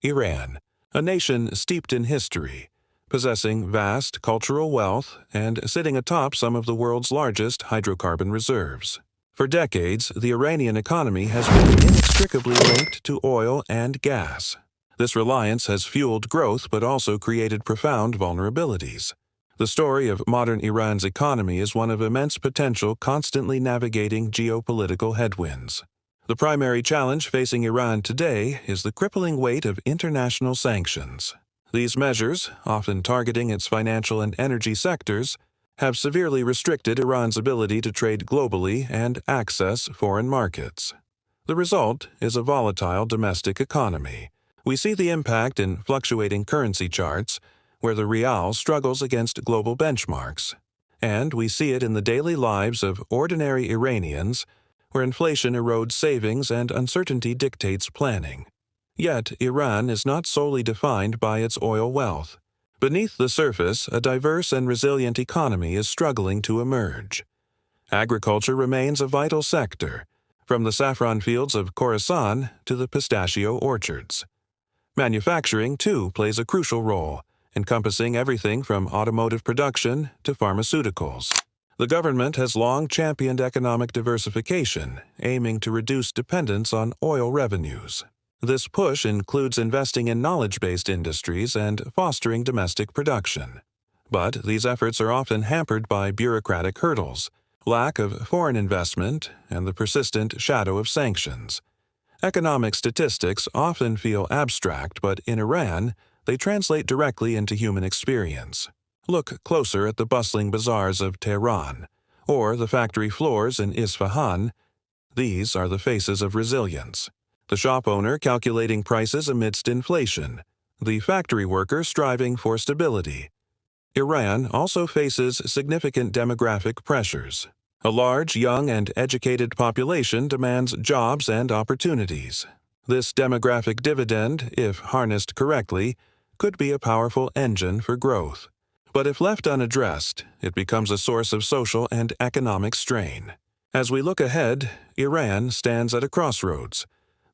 Iran, a nation steeped in history, possessing vast cultural wealth and sitting atop some of the world's largest hydrocarbon reserves. For decades, the Iranian economy has been inextricably linked to oil and gas. This reliance has fueled growth but also created profound vulnerabilities. The story of modern Iran's economy is one of immense potential, constantly navigating geopolitical headwinds. The primary challenge facing Iran today is the crippling weight of international sanctions. These measures, often targeting its financial and energy sectors, have severely restricted Iran's ability to trade globally and access foreign markets. The result is a volatile domestic economy. We see the impact in fluctuating currency charts, where the rial struggles against global benchmarks. And we see it in the daily lives of ordinary Iranians, where inflation erodes savings and uncertainty dictates planning. Yet, Iran is not solely defined by its oil wealth. Beneath the surface, a diverse and resilient economy is struggling to emerge. Agriculture remains a vital sector, from the saffron fields of Khorasan to the pistachio orchards. Manufacturing, too, plays a crucial role, encompassing everything from automotive production to pharmaceuticals. The government has long championed economic diversification, aiming to reduce dependence on oil revenues. This push includes investing in knowledge-based industries and fostering domestic production. But these efforts are often hampered by bureaucratic hurdles, lack of foreign investment, and the persistent shadow of sanctions. Economic statistics often feel abstract, but in Iran, they translate directly into human experience. Look closer at the bustling bazaars of Tehran, or the factory floors in Isfahan. These are the faces of resilience. The shop owner calculating prices amidst inflation, the factory worker striving for stability. Iran also faces significant demographic pressures. A large, young, and educated population demands jobs and opportunities. This demographic dividend, if harnessed correctly, could be a powerful engine for growth. But if left unaddressed, it becomes a source of social and economic strain. As we look ahead, Iran stands at a crossroads.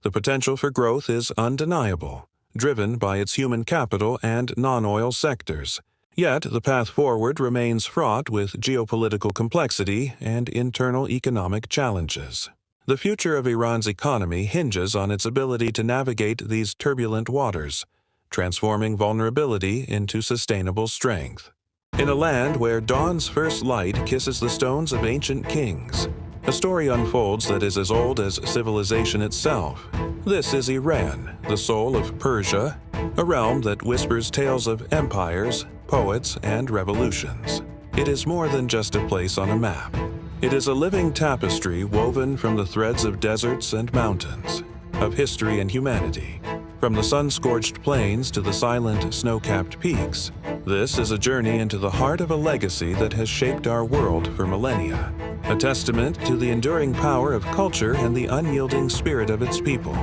The potential for growth is undeniable, driven by its human capital and non-oil sectors. Yet the path forward remains fraught with geopolitical complexity and internal economic challenges. The future of Iran's economy hinges on its ability to navigate these turbulent waters, transforming vulnerability into sustainable strength. In a land where dawn's first light kisses the stones of ancient kings, a story unfolds that is as old as civilization itself. This is Iran, the soul of Persia, a realm that whispers tales of empires, poets, and revolutions. It is more than just a place on a map. It is a living tapestry woven from the threads of deserts and mountains, of history and humanity. From the sun-scorched plains to the silent, snow-capped peaks, this is a journey into the heart of a legacy that has shaped our world for millennia, a testament to the enduring power of culture and the unyielding spirit of its people.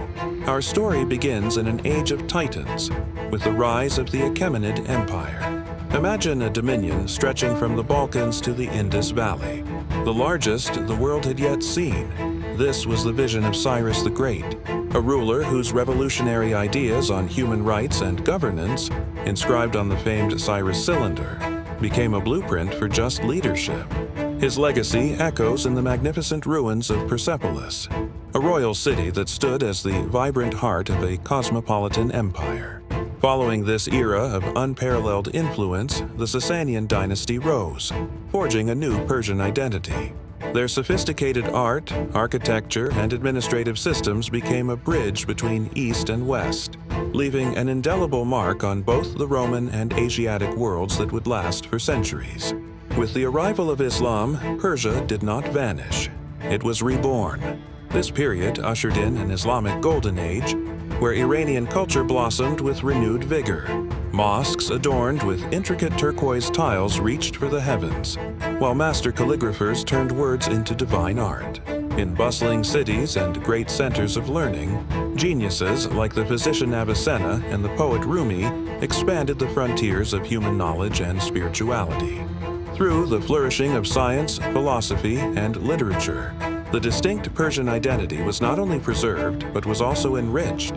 Our story begins in an age of titans, with the rise of the Achaemenid Empire. Imagine a dominion stretching from the Balkans to the Indus Valley, the largest the world had yet seen. This was the vision of Cyrus the Great, a ruler whose revolutionary ideas on human rights and governance, inscribed on the famed Cyrus cylinder, became a blueprint for just leadership. His legacy echoes in the magnificent ruins of Persepolis, a royal city that stood as the vibrant heart of a cosmopolitan empire. Following this era of unparalleled influence, the Sasanian dynasty rose, forging a new Persian identity. Their sophisticated art, architecture, and administrative systems became a bridge between East and West, leaving an indelible mark on both the Roman and Asiatic worlds that would last for centuries. With the arrival of Islam, Persia did not vanish. It was reborn. This period ushered in an Islamic golden age, where Iranian culture blossomed with renewed vigor. Mosques adorned with intricate turquoise tiles reached for the heavens, while master calligraphers turned words into divine art. In bustling cities and great centers of learning, geniuses like the physician Avicenna and the poet Rumi expanded the frontiers of human knowledge and spirituality. Through the flourishing of science, philosophy, and literature, the distinct Persian identity was not only preserved, but was also enriched.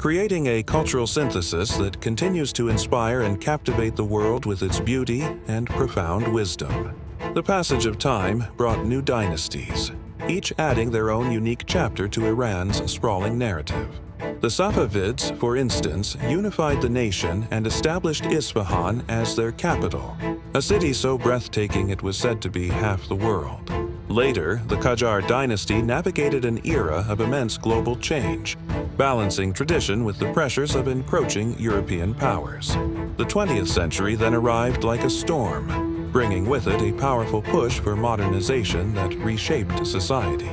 creating a cultural synthesis that continues to inspire and captivate the world with its beauty and profound wisdom. The passage of time brought new dynasties, each adding their own unique chapter to Iran's sprawling narrative. The Safavids, for instance, unified the nation and established Isfahan as their capital, a city so breathtaking it was said to be half the world. Later, the Qajar dynasty navigated an era of immense global change, balancing tradition with the pressures of encroaching European powers. The 20th century then arrived like a storm, bringing with it a powerful push for modernization that reshaped society.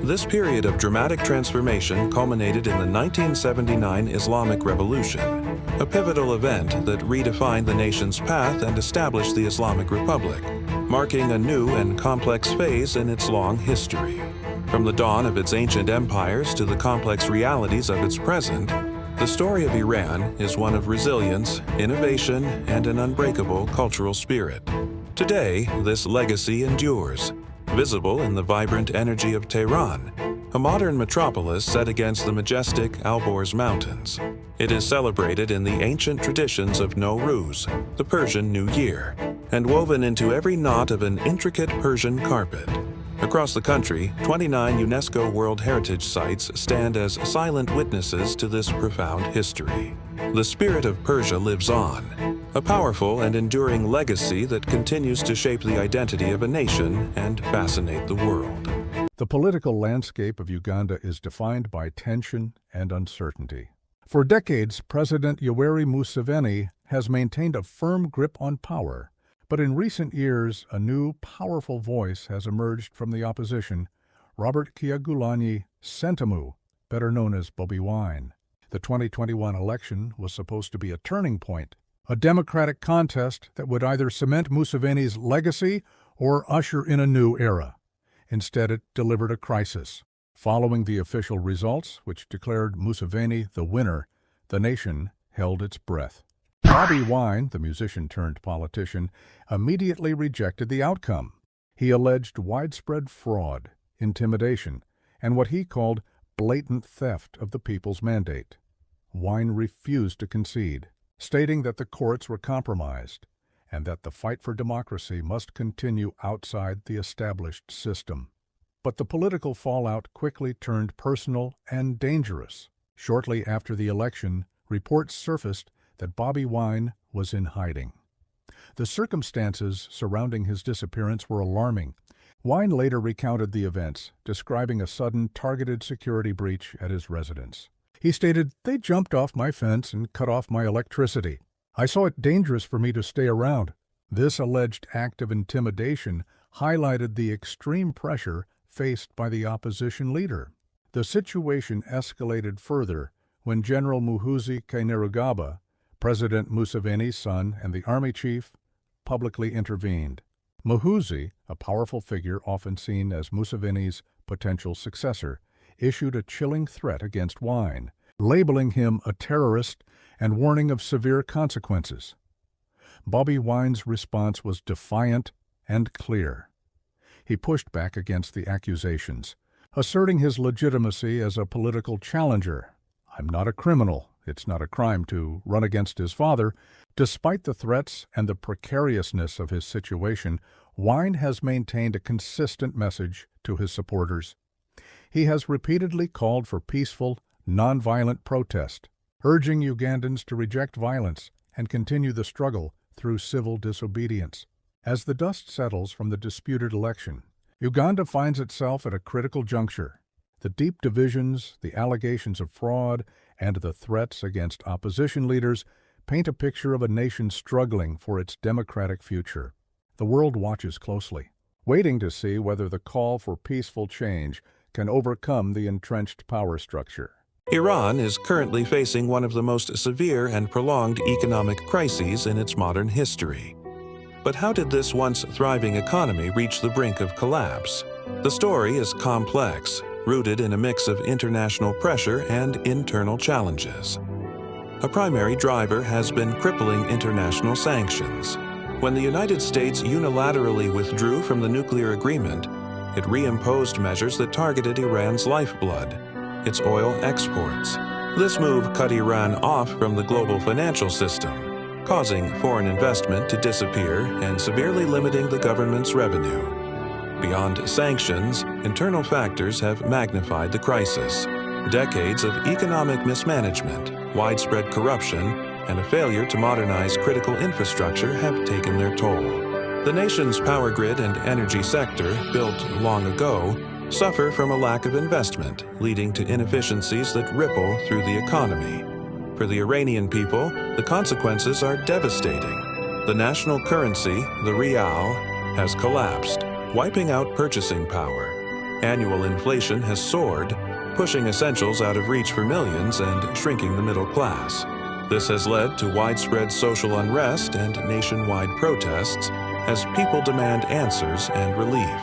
This period of dramatic transformation culminated in the 1979 Islamic Revolution, a pivotal event that redefined the nation's path and established the Islamic Republic, marking a new and complex phase in its long history. From the dawn of its ancient empires to the complex realities of its present, the story of Iran is one of resilience, innovation, and an unbreakable cultural spirit. Today, this legacy endures, visible in the vibrant energy of Tehran, a modern metropolis set against the majestic Alborz Mountains. It is celebrated in the ancient traditions of Nowruz, the Persian New Year, and woven into every knot of an intricate Persian carpet. Across the country, 29 UNESCO World Heritage Sites stand as silent witnesses to this profound history. The spirit of Persia lives on, a powerful and enduring legacy that continues to shape the identity of a nation and fascinate the world. The political landscape of Uganda is defined by tension and uncertainty. For decades, President Yoweri Museveni has maintained a firm grip on power. But in recent years, a new, powerful voice has emerged from the opposition, Robert Kyagulanyi Ssentamu, better known as Bobi Wine. The 2021 election was supposed to be a turning point, a democratic contest that would either cement Museveni's legacy or usher in a new era. Instead, it delivered a crisis. Following the official results, which declared Museveni the winner, the nation held its breath. Bobi Wine, the musician-turned-politician, immediately rejected the outcome. He alleged widespread fraud, intimidation, and what he called blatant theft of the people's mandate. Wine refused to concede, stating that the courts were compromised and that the fight for democracy must continue outside the established system. But the political fallout quickly turned personal and dangerous. Shortly after the election, reports surfaced that Bobi Wine was in hiding. The circumstances surrounding his disappearance were alarming. Wine later recounted the events, describing a sudden targeted security breach at his residence. He stated, "They jumped off my fence and cut off my electricity. I saw it dangerous for me to stay around." This alleged act of intimidation highlighted the extreme pressure faced by the opposition leader. The situation escalated further when General Muhoozi Kainerugaba, President Museveni's son and the army chief, publicly intervened. Muhoozi, a powerful figure often seen as Museveni's potential successor, issued a chilling threat against Wine, labeling him a terrorist and warning of severe consequences. Bobi Wine's response was defiant and clear. He pushed back against the accusations, asserting his legitimacy as a political challenger. "I'm not a criminal. It's not a crime to run against his father." Despite the threats and the precariousness of his situation, Wine has maintained a consistent message to his supporters. He has repeatedly called for peaceful, nonviolent protest, urging Ugandans to reject violence and continue the struggle through civil disobedience. As the dust settles from the disputed election, Uganda finds itself at a critical juncture. The deep divisions, the allegations of fraud, and the threats against opposition leaders paint a picture of a nation struggling for its democratic future. The world watches closely, waiting to see whether the call for peaceful change can overcome the entrenched power structure. Iran is currently facing one of the most severe and prolonged economic crises in its modern history. But how did this once thriving economy reach the brink of collapse? The story is complex, rooted in a mix of international pressure and internal challenges. A primary driver has been crippling international sanctions. When the United States unilaterally withdrew from the nuclear agreement, it reimposed measures that targeted Iran's lifeblood, its oil exports, This move cut Iran off from the global financial system, causing foreign investment to disappear and severely limiting the government's revenue. Beyond sanctions, internal factors have magnified the crisis. Decades of economic mismanagement, widespread corruption, and a failure to modernize critical infrastructure have taken their toll. The nation's power grid and energy sector, built long ago, suffer from a lack of investment, leading to inefficiencies that ripple through the economy. For the Iranian people, the consequences are devastating. The national currency, the rial, has collapsed, wiping out purchasing power. Annual inflation has soared, pushing essentials out of reach for millions and shrinking the middle class. This has led to widespread social unrest and nationwide protests as people demand answers and relief.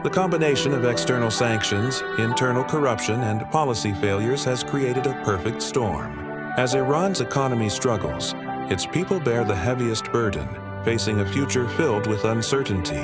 The combination of external sanctions, internal corruption, and policy failures has created a perfect storm. As Iran's economy struggles, its people bear the heaviest burden, facing a future filled with uncertainty.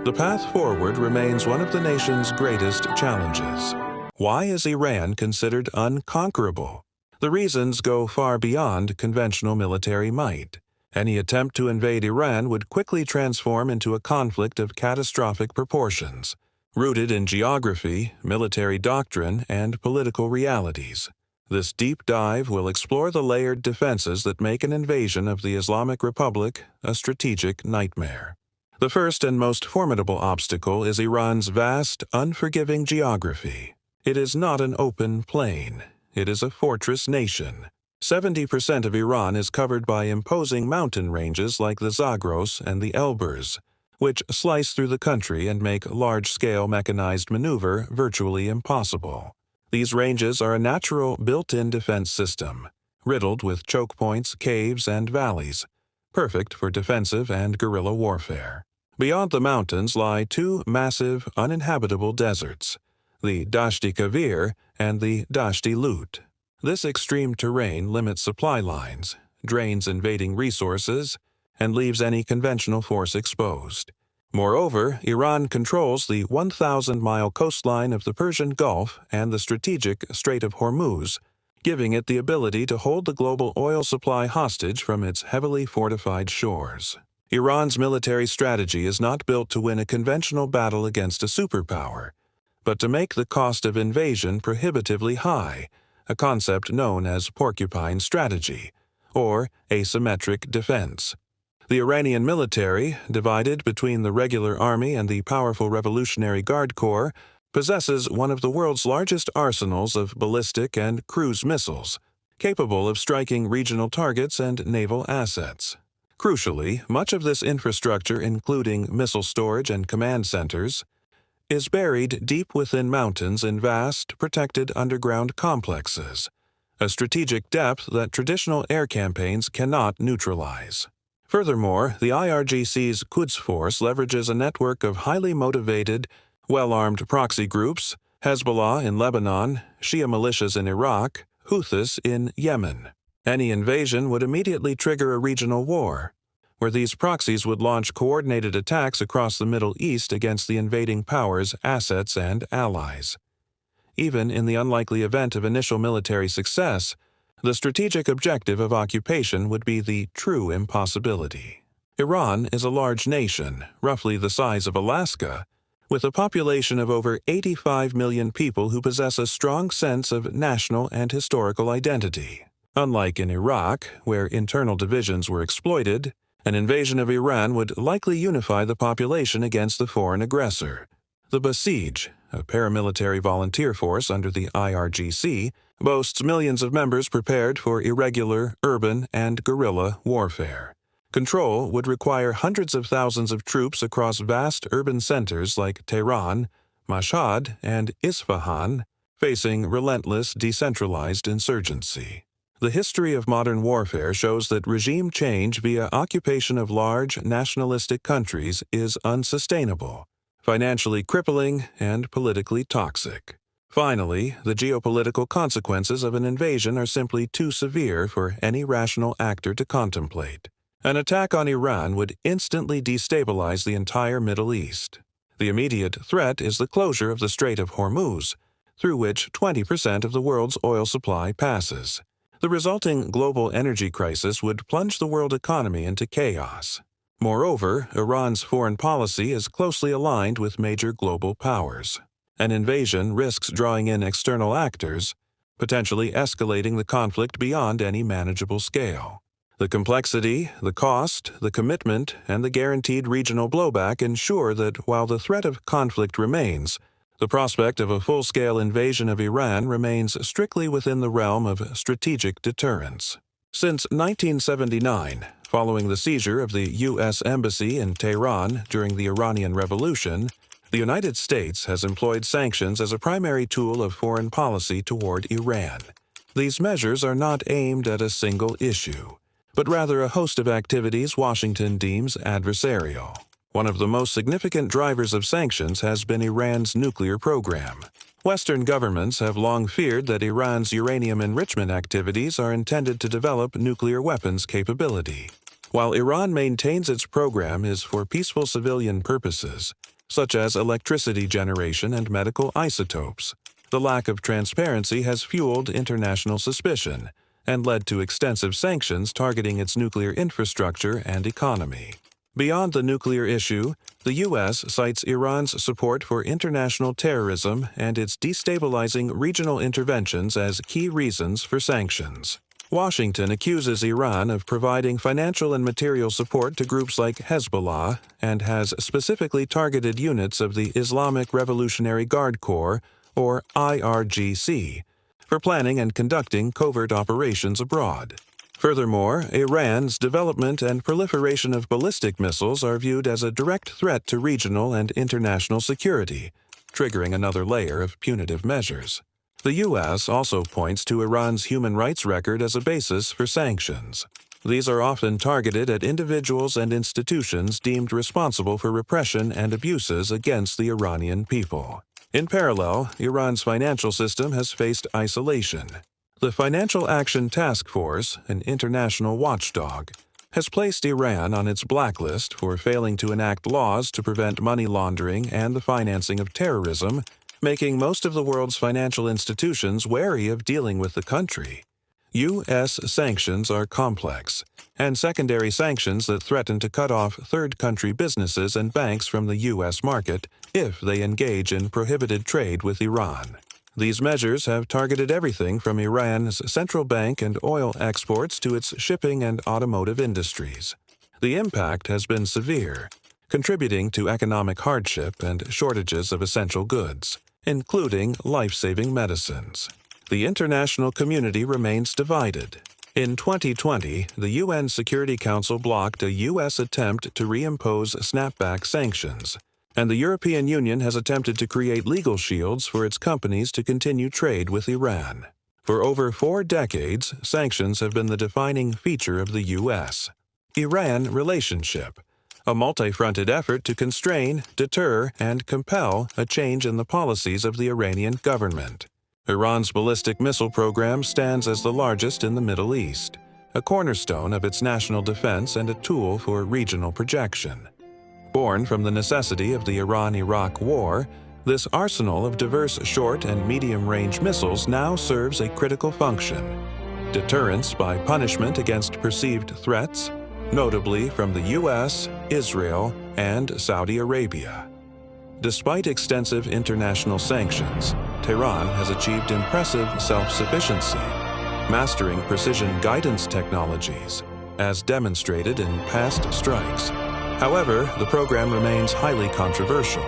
The path forward remains one of the nation's greatest challenges. Why is Iran considered unconquerable? The reasons go far beyond conventional military might. Any attempt to invade Iran would quickly transform into a conflict of catastrophic proportions, rooted in geography, military doctrine, and political realities. This deep dive will explore the layered defenses that make an invasion of the Islamic Republic a strategic nightmare. The first and most formidable obstacle is Iran's vast, unforgiving geography. It is not an open plain. It is a fortress nation. 70% of Iran is covered by imposing mountain ranges like the Zagros and the Elburz, which slice through the country and make large-scale mechanized maneuver virtually impossible. These ranges are a natural built-in defense system, riddled with choke points, caves, and valleys, perfect for defensive and guerrilla warfare. Beyond the mountains lie two massive, uninhabitable deserts, the Dashti Kavir and the Dashti Lut. This extreme terrain limits supply lines, drains invading resources, and leaves any conventional force exposed. Moreover, Iran controls the 1,000-mile coastline of the Persian Gulf and the strategic Strait of Hormuz, giving it the ability to hold the global oil supply hostage from its heavily fortified shores. Iran's military strategy is not built to win a conventional battle against a superpower, but to make the cost of invasion prohibitively high, a concept known as porcupine strategy, or asymmetric defense. The Iranian military, divided between the regular army and the powerful Revolutionary Guard Corps, possesses one of the world's largest arsenals of ballistic and cruise missiles, capable of striking regional targets and naval assets. Crucially, much of this infrastructure, including missile storage and command centers, is buried deep within mountains in vast, protected underground complexes, a strategic depth that traditional air campaigns cannot neutralize. Furthermore, the IRGC's Quds force leverages a network of highly motivated, well-armed proxy groups, Hezbollah in Lebanon, Shia militias in Iraq, Houthis in Yemen. Any invasion would immediately trigger a regional war, where these proxies would launch coordinated attacks across the Middle East against the invading power's assets and allies. Even in the unlikely event of initial military success, the strategic objective of occupation would be the true impossibility. Iran is a large nation, roughly the size of Alaska, with a population of over 85 million people who possess a strong sense of national and historical identity. Unlike in Iraq, where internal divisions were exploited, an invasion of Iran would likely unify the population against the foreign aggressor. The Basij, a paramilitary volunteer force under the IRGC, boasts millions of members prepared for irregular, urban, and guerrilla warfare. Control would require hundreds of thousands of troops across vast urban centers like Tehran, Mashhad, and Isfahan, facing relentless decentralized insurgency. The history of modern warfare shows that regime change via occupation of large, nationalistic countries is unsustainable, financially crippling, and politically toxic. Finally, the geopolitical consequences of an invasion are simply too severe for any rational actor to contemplate. An attack on Iran would instantly destabilize the entire Middle East. The immediate threat is the closure of the Strait of Hormuz, through which 20% of the world's oil supply passes. The resulting global energy crisis would plunge the world economy into chaos. Moreover, Iran's foreign policy is closely aligned with major global powers. An invasion risks drawing in external actors, potentially escalating the conflict beyond any manageable scale. The complexity, the cost, the commitment, and the guaranteed regional blowback ensure that while the threat of conflict remains, the prospect of a full-scale invasion of Iran remains strictly within the realm of strategic deterrence. Since 1979, following the seizure of the U.S. Embassy in Tehran during the Iranian Revolution, the United States has employed sanctions as a primary tool of foreign policy toward Iran. These measures are not aimed at a single issue, but rather a host of activities Washington deems adversarial. One of the most significant drivers of sanctions has been Iran's nuclear program. Western governments have long feared that Iran's uranium enrichment activities are intended to develop nuclear weapons capability. While Iran maintains its program is for peaceful civilian purposes, such as electricity generation and medical isotopes, the lack of transparency has fueled international suspicion and led to extensive sanctions targeting its nuclear infrastructure and economy. Beyond the nuclear issue, the U.S. cites Iran's support for international terrorism and its destabilizing regional interventions as key reasons for sanctions. Washington accuses Iran of providing financial and material support to groups like Hezbollah and has specifically targeted units of the Islamic Revolutionary Guard Corps, or IRGC, for planning and conducting covert operations abroad. Furthermore, Iran's development and proliferation of ballistic missiles are viewed as a direct threat to regional and international security, triggering another layer of punitive measures. The U.S. also points to Iran's human rights record as a basis for sanctions. These are often targeted at individuals and institutions deemed responsible for repression and abuses against the Iranian people. In parallel, Iran's financial system has faced isolation. The Financial Action Task Force, an international watchdog, has placed Iran on its blacklist for failing to enact laws to prevent money laundering and the financing of terrorism, making most of the world's financial institutions wary of dealing with the country. U.S. sanctions are complex, and secondary sanctions that threaten to cut off third-country businesses and banks from the U.S. market if they engage in prohibited trade with Iran. These measures have targeted everything from Iran's central bank and oil exports to its shipping and automotive industries. The impact has been severe, contributing to economic hardship and shortages of essential goods, including life-saving medicines. The international community remains divided. In 2020, the UN Security Council blocked a U.S. attempt to reimpose snapback sanctions, and the European Union has attempted to create legal shields for its companies to continue trade with Iran. For over 4 decades, sanctions have been the defining feature of the U.S. Iran relationship, a multi-fronted effort to constrain, deter, and compel a change in the policies of the Iranian government. Iran's ballistic missile program stands as the largest in the Middle East, a cornerstone of its national defense and a tool for regional projection. Born from the necessity of the Iran-Iraq War, this arsenal of diverse short- and medium-range missiles now serves a critical function: deterrence by punishment against perceived threats, notably from the U.S., Israel, and Saudi Arabia. Despite extensive international sanctions, Tehran has achieved impressive self-sufficiency, mastering precision guidance technologies, as demonstrated in past strikes. However, the program remains highly controversial,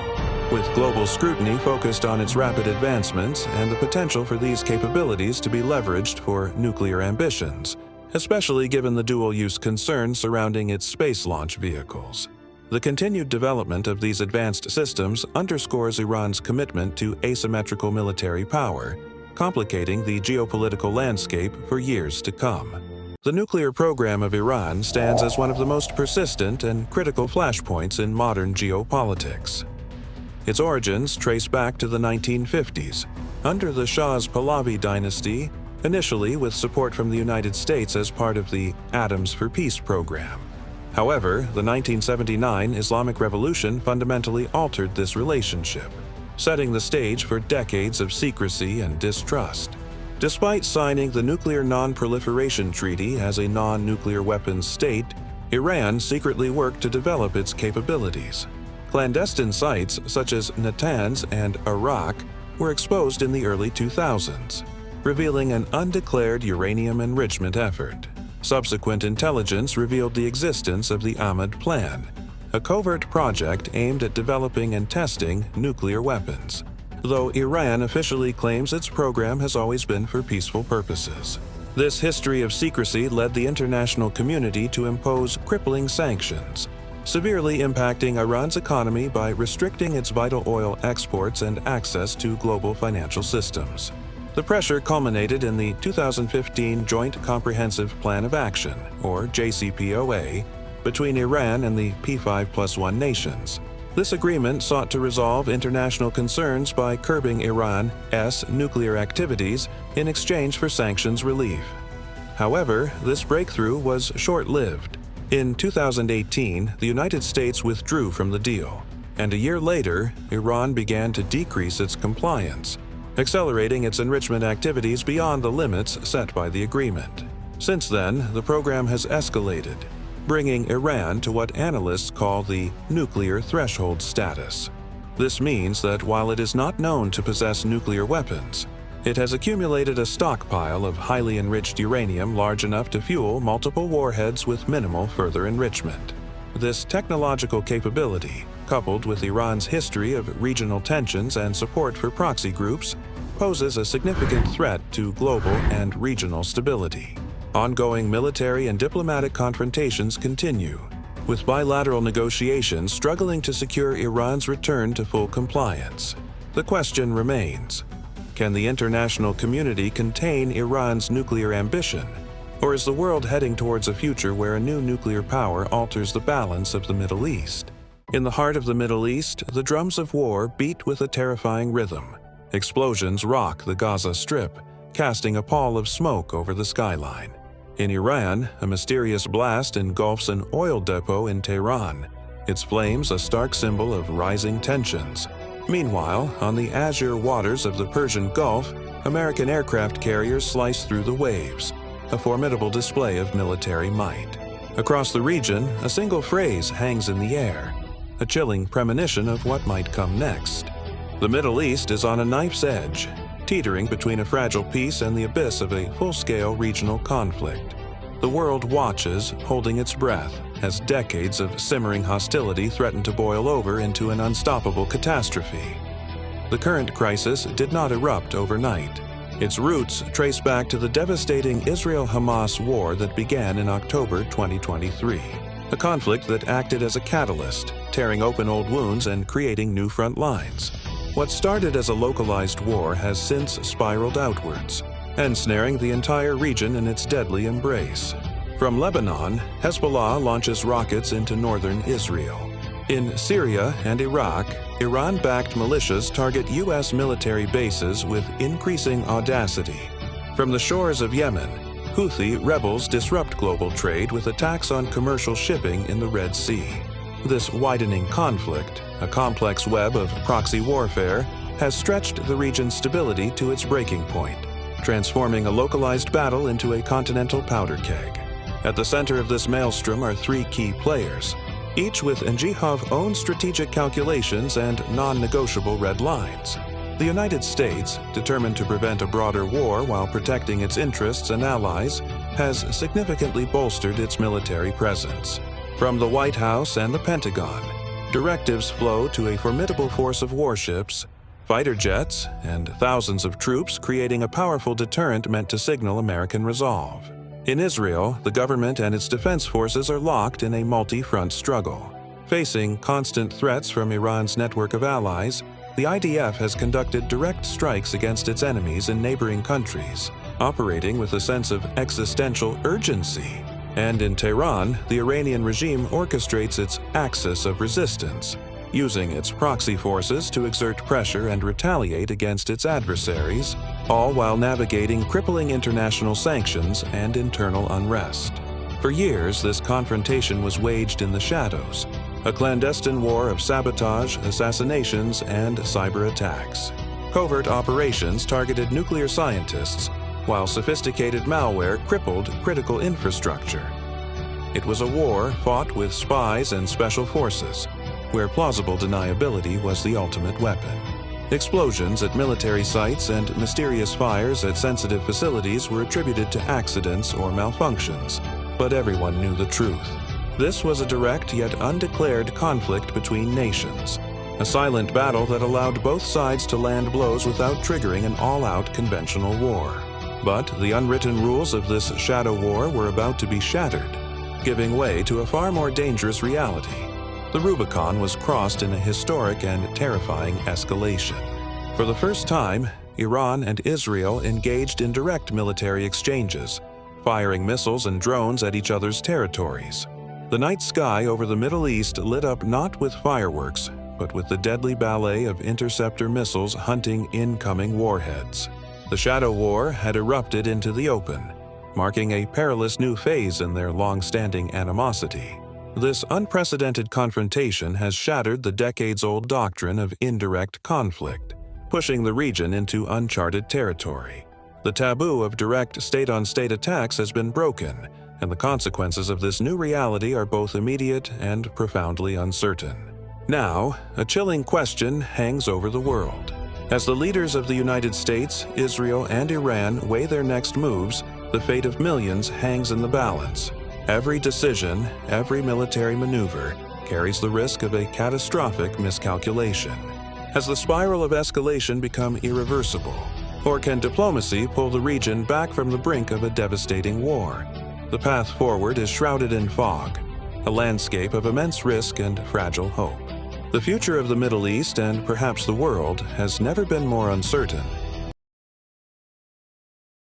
with global scrutiny focused on its rapid advancements and the potential for these capabilities to be leveraged for nuclear ambitions, especially given the dual-use concerns surrounding its space launch vehicles. The continued development of these advanced systems underscores Iran's commitment to asymmetrical military power, complicating the geopolitical landscape for years to come. The nuclear program of Iran stands as one of the most persistent and critical flashpoints in modern geopolitics. Its origins trace back to the 1950s, under the Shah's Pahlavi dynasty, initially with support from the United States as part of the Atoms for Peace program. However, the 1979 Islamic Revolution fundamentally altered this relationship, setting the stage for decades of secrecy and distrust. Despite signing the Nuclear Non-Proliferation Treaty as a non-nuclear weapons state, Iran secretly worked to develop its capabilities. Clandestine sites such as Natanz and Arak were exposed in the early 2000s, revealing an undeclared uranium enrichment effort. Subsequent intelligence revealed the existence of the Ahmad Plan, a covert project aimed at developing and testing nuclear weapons, though Iran officially claims its program has always been for peaceful purposes. This history of secrecy led the international community to impose crippling sanctions, severely impacting Iran's economy by restricting its vital oil exports and access to global financial systems. The pressure culminated in the 2015 Joint Comprehensive Plan of Action, or JCPOA, between Iran and the P5+1 nations. This agreement sought to resolve international concerns by curbing Iran's nuclear activities in exchange for sanctions relief. However, this breakthrough was short-lived. In 2018, the United States withdrew from the deal, and a year later, Iran began to decrease its compliance, accelerating its enrichment activities beyond the limits set by the agreement. Since then, the program has escalated, bringing Iran to what analysts call the nuclear threshold status. This means that while it is not known to possess nuclear weapons, it has accumulated a stockpile of highly enriched uranium large enough to fuel multiple warheads with minimal further enrichment. This technological capability, coupled with Iran's history of regional tensions and support for proxy groups, poses a significant threat to global and regional stability. Ongoing military and diplomatic confrontations continue, with bilateral negotiations struggling to secure Iran's return to full compliance. The question remains: can the international community contain Iran's nuclear ambition, or is the world heading towards a future where a new nuclear power alters the balance of the Middle East? In the heart of the Middle East, the drums of war beat with a terrifying rhythm. Explosions rock the Gaza Strip, casting a pall of smoke over the skyline. In Iran, a mysterious blast engulfs an oil depot in Tehran, its flames a stark symbol of rising tensions. Meanwhile, on the azure waters of the Persian Gulf, American aircraft carriers slice through the waves, a formidable display of military might. Across the region, a single phrase hangs in the air, a chilling premonition of what might come next. The Middle East is on a knife's edge, teetering between a fragile peace and the abyss of a full-scale regional conflict. The world watches, holding its breath, as decades of simmering hostility threaten to boil over into an unstoppable catastrophe. The current crisis did not erupt overnight. Its roots trace back to the devastating Israel-Hamas war that began in October 2023, a conflict that acted as a catalyst, tearing open old wounds and creating new front lines. What started as a localized war has since spiraled outwards, ensnaring the entire region in its deadly embrace. From Lebanon, Hezbollah launches rockets into northern Israel. In Syria and Iraq, Iran-backed militias target U.S. military bases with increasing audacity. From the shores of Yemen, Houthi rebels disrupt global trade with attacks on commercial shipping in the Red Sea. This widening conflict, a complex web of proxy warfare, has stretched the region's stability to its breaking point, transforming a localized battle into a continental powder keg. At the center of this maelstrom are three key players, each with Njihov's own strategic calculations and non-negotiable red lines. The United States, determined to prevent a broader war while protecting its interests and allies, has significantly bolstered its military presence. From the White House and the Pentagon, directives flow to a formidable force of warships, fighter jets, and thousands of troops, creating a powerful deterrent meant to signal American resolve. In Israel, the government and its defense forces are locked in a multi-front struggle. Facing constant threats from Iran's network of allies, the IDF has conducted direct strikes against its enemies in neighboring countries, operating with a sense of existential urgency. And in Tehran, the Iranian regime orchestrates its axis of resistance, using its proxy forces to exert pressure and retaliate against its adversaries, all while navigating crippling international sanctions and internal unrest. For years, this confrontation was waged in the shadows, a clandestine war of sabotage, assassinations, and cyber attacks. Covert operations targeted nuclear scientists, while sophisticated malware crippled critical infrastructure. It was a war fought with spies and special forces, where plausible deniability was the ultimate weapon. Explosions at military sites and mysterious fires at sensitive facilities were attributed to accidents or malfunctions, but everyone knew the truth. This was a direct yet undeclared conflict between nations, a silent battle that allowed both sides to land blows without triggering an all-out conventional war. But the unwritten rules of this shadow war were about to be shattered, giving way to a far more dangerous reality. The Rubicon was crossed in a historic and terrifying escalation. For the first time, Iran and Israel engaged in direct military exchanges, firing missiles and drones at each other's territories. The night sky over the Middle East lit up not with fireworks, but with the deadly ballet of interceptor missiles hunting incoming warheads. The shadow war had erupted into the open, marking a perilous new phase in their long-standing animosity. This unprecedented confrontation has shattered the decades-old doctrine of indirect conflict, pushing the region into uncharted territory. The taboo of direct state-on-state attacks has been broken, and the consequences of this new reality are both immediate and profoundly uncertain. Now, a chilling question hangs over the world. As the leaders of the United States, Israel, and Iran weigh their next moves, the fate of millions hangs in the balance. Every decision, every military maneuver, carries the risk of a catastrophic miscalculation. Has the spiral of escalation become irreversible? Or can diplomacy pull the region back from the brink of a devastating war? The path forward is shrouded in fog, a landscape of immense risk and fragile hope. The future of the Middle East and perhaps the world has never been more uncertain.